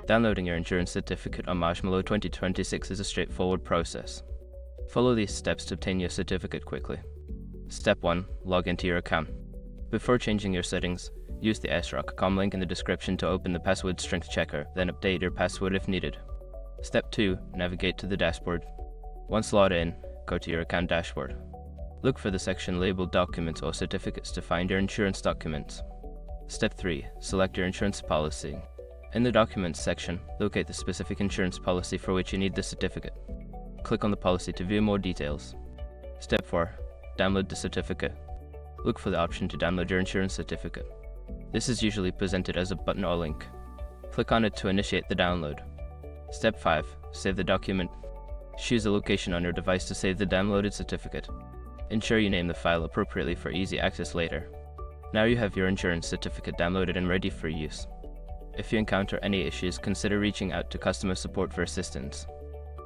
Downloading your insurance certificate on Marshmallow 2026 is a straightforward process. Follow these steps to obtain your certificate quickly. Step 1. Log into your account. Before changing your settings, use the srock.com link in the description to open the password strength checker, then update your password if needed. Step 2. Navigate to the dashboard. Once logged in, go to your account dashboard. Look for the section labeled Documents or Certificates to find your insurance documents. Step 3. Select your insurance policy. In the Documents section, locate the specific insurance policy for which you need the certificate. Click on the policy to view more details. Step 4. Download the certificate. Look for the option to download your insurance certificate. This is usually presented as a button or link. Click on it to initiate the download. Step 5. Save the document. Choose a location on your device to save the downloaded certificate. Ensure you name the file appropriately for easy access later. Now you have your insurance certificate downloaded and ready for use. If you encounter any issues, consider reaching out to customer support for assistance.